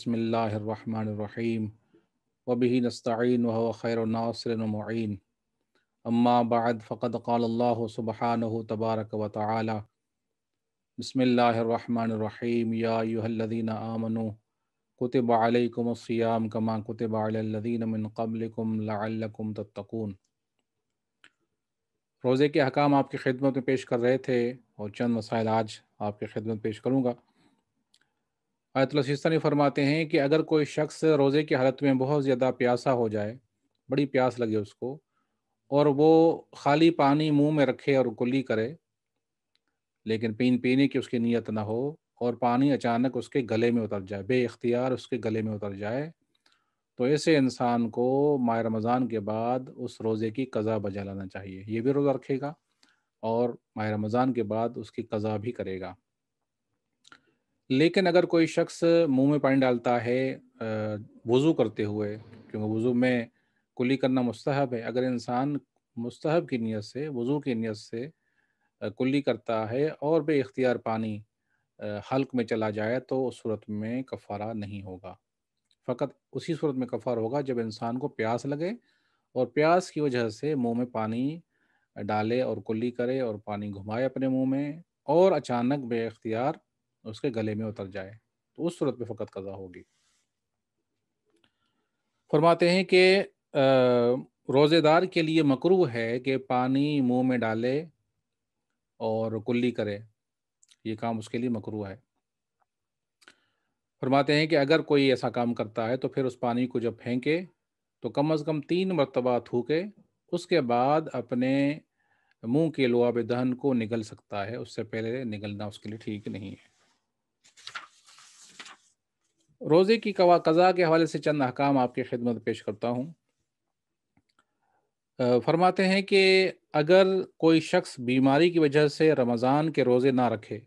बिस्मिल्लाहिर्रहमानिर्रहीम वबिही नस्तईन वहुव खैरुन नासिरिन व मुईन अम्मा बाद फ़क़द क़ालल्लाहु सुब्हानहु तबारक व तआला बिस्मिल्लाहिर्रहमानिर्रहीम या अय्युहल्लज़ीना आमनू कुतिबा अलैकुमुस्सियाम कमा कुतिबा अलल्लज़ीना मिन क़ब्लिकुम लअल्लकुम तत्तक़ून। रोज़े के अहकाम आपकी खिदमत में पेश कर रहे थे और चंद मसाइल आज आपकी खिदमत में पेश करूँगा। आयतुल्लाह सिस्तानी फरमाते हैं कि अगर कोई शख्स रोज़े की हालत में बहुत ज़्यादा प्यासा हो जाए, बड़ी प्यास लगे उसको, और वो खाली पानी मुंह में रखे और कुल्ली करे, लेकिन पीने की उसकी नीयत ना हो, और पानी अचानक उसके गले में उतर जाए, बेइख्तियार उसके गले में उतर जाए, तो ऐसे इंसान को माह रमज़ान के बाद उस रोज़े की क़ज़ा बजा लाना चाहिए। ये भी रोज़ा रखेगा और माह रमज़ान के बाद उसकी क़ज़ा भी करेगा। लेकिन अगर कोई शख्स मुंह में पानी डालता है वज़ू करते हुए, क्योंकि वज़ू में कुल्ली करना मुस्तहब है, अगर इंसान मुस्तहब की नीयत से, वज़ू की नीयत से कुल्ली करता है और बेइख्तियार पानी हल्क में चला जाए, तो उस सूरत में कफ़ारा नहीं होगा। फ़कत उसी सूरत में कफ़ारा होगा जब इंसान को प्यास लगे और प्यास की वजह से मुंह में पानी डाले और कुल्ली करे और पानी घुमाए अपने मुंह में, और अचानक बेइख्तियार उसके गले में उतर जाए, तो उस सूरत में फ़कत क़ज़ा होगी। फरमाते हैं कि रोज़ेदार के लिए मकरूह है कि पानी मुंह में डाले और कुल्ली करे, ये काम उसके लिए मकरूह है। फरमाते हैं कि अगर कोई ऐसा काम करता है तो फिर उस पानी को जब फेंके तो कम अज़ कम 3 मरतबा थूके, उसके बाद अपने मुंह के लुआब दहन को निगल सकता है, उससे पहले निगलना उसके लिए ठीक नहीं है। रोज़े की क़ज़ा के हवाले से चंद अहकाम आपकी खिदमत पेश करता हूँ। फरमाते हैं कि अगर कोई शख्स बीमारी की वजह से रमज़ान के रोज़े ना रखे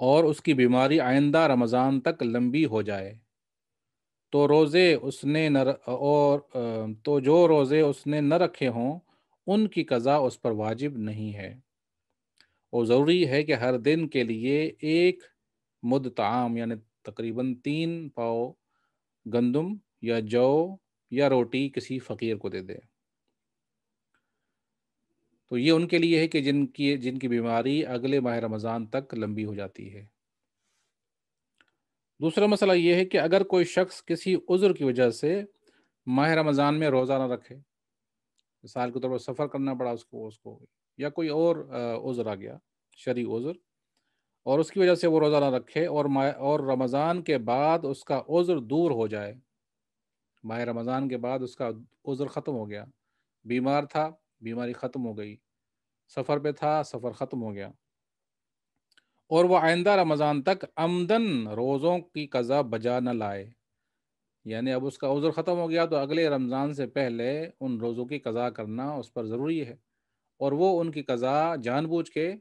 और उसकी बीमारी आइंदा रमज़ान तक लंबी हो जाए, तो रोज़े उसने न और तो जो रोज़े उसने न रखे हों उनकी क़ज़ा उस पर वाजिब नहीं है, और ज़रूरी है कि हर दिन के लिए एक मुद ताम यानी तकरीबन 3 पाव गंदम या जौ या रोटी किसी फ़कीर को दे दे। तो ये उनके लिए है कि जिनकी जिनकी बीमारी अगले माह रमज़ान तक लंबी हो जाती है। दूसरा मसला ये है कि अगर कोई शख्स किसी उज़्र की वजह से माह रमज़ान में रोज़ा ना रखे, मिसाल के तौर पर सफ़र करना पड़ा उसको उसको या कोई और उज़्र आ गया, शरई उज़्र, और उसकी वजह से वो रोज़ा ना रखे, और रमज़ान के बाद उसका उज़्र दूर हो जाए, माह रमज़ान के बाद उसका उज़्र ख़त्म हो गया, बीमार था, बीमारी ख़त्म हो गई, सफ़र पे था, सफ़र ख़त्म हो गया, और वह आइंदा रमज़ान तक अमदन रोज़ों की क़ज़ा बजा न लाए, यानी अब उसका उज़्र ख़त्म हो गया तो अगले रमज़ान से पहले उन रोज़ों की क़ज़ा करना उस पर ज़रूरी है, और वो उनकी क़ज़ा जानबूझ के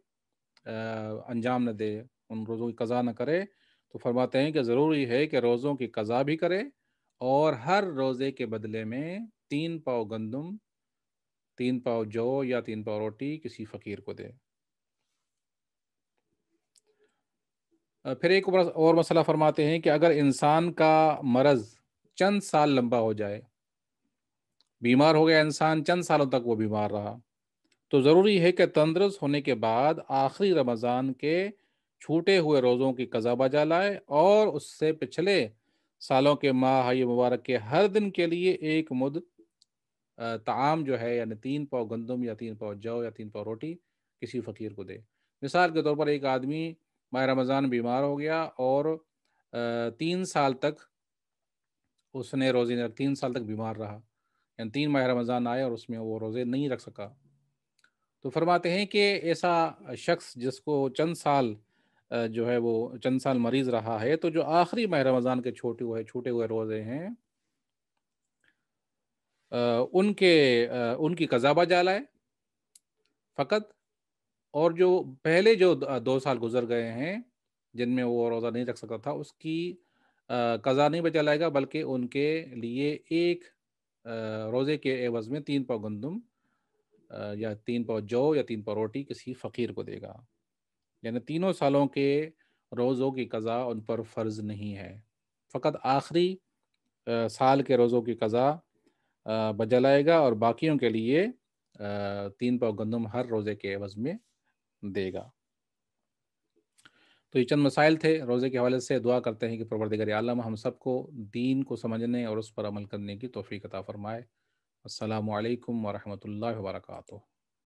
अंजाम न दे, उन रोज़ों की क़ज़ा न करे, तो फरमाते हैं कि ज़रूरी है कि रोज़ों की क़ज़ा भी करे और हर रोज़े के बदले में 3 पाव गंदम, 3 पाव जौ या 3 पाव रोटी किसी फ़कीर को दे। फिर एक और मसला फरमाते हैं कि अगर इंसान का मरज़ चंद साल लंबा हो जाए, बीमार हो गया इंसान, चंद सालों तक वो बीमार रहा, तो ज़रूरी है कि तंदुरुस्त होने के बाद आखिरी रमज़ान के छूटे हुए रोज़ों की क़ज़ा बजा लाए और उससे पिछले सालों के माह मुबारक के हर दिन के लिए एक मुद ताम जो है, यानी 3 पाव गंदम या 3 पाव जौ या 3 पाव रोटी किसी फ़कीर को दे। मिसाल के तौर पर एक आदमी माह रमज़ान बीमार हो गया और 3 साल तक उसने रोज़े नहीं, 3 साल तक बीमार रहा, यानी 3 माह रमज़ान आए और उसमें वो रोज़े नहीं रख सका। तो फरमाते हैं कि ऐसा शख्स जिसको चंद साल जो है वो चंद साल मरीज़ रहा है, तो जो आखिरी माह रमज़ान के छूटे हुए रोज़े हैं, उनकी क़ज़ा बजा लाए फ़कत, और जो पहले जो 2 साल गुज़र गए हैं, जिनमें वो रोज़ा नहीं रख सकता था, उसकी क़ज़ा नहीं बजा लाएगा, बल्कि उनके लिए एक रोज़े के एवज़ में 3 पाव गंदम या 3 पाव जौ या 3 पाव रोटी किसी फ़कीर को देगा। यानी तीनों सालों के रोज़ों की क़ज़ा उन पर फ़र्ज़ नहीं है। فقط آخری سال کے روزوں کی قضا بجا لائے گا اور باقیوں کے لیے 3 پاؤ گندم ہر روزے کے عوض میں دے گا۔ تو یہ چند مسائل تھے روزے کے حوالے سے۔ دعا کرتے ہیں کہ پروردگار عالم ہم سب کو دین کو سمجھنے اور اس پر عمل کرنے کی توفیق عطا فرمائے۔ السلام علیکم ورحمۃ اللہ وبرکاتہ۔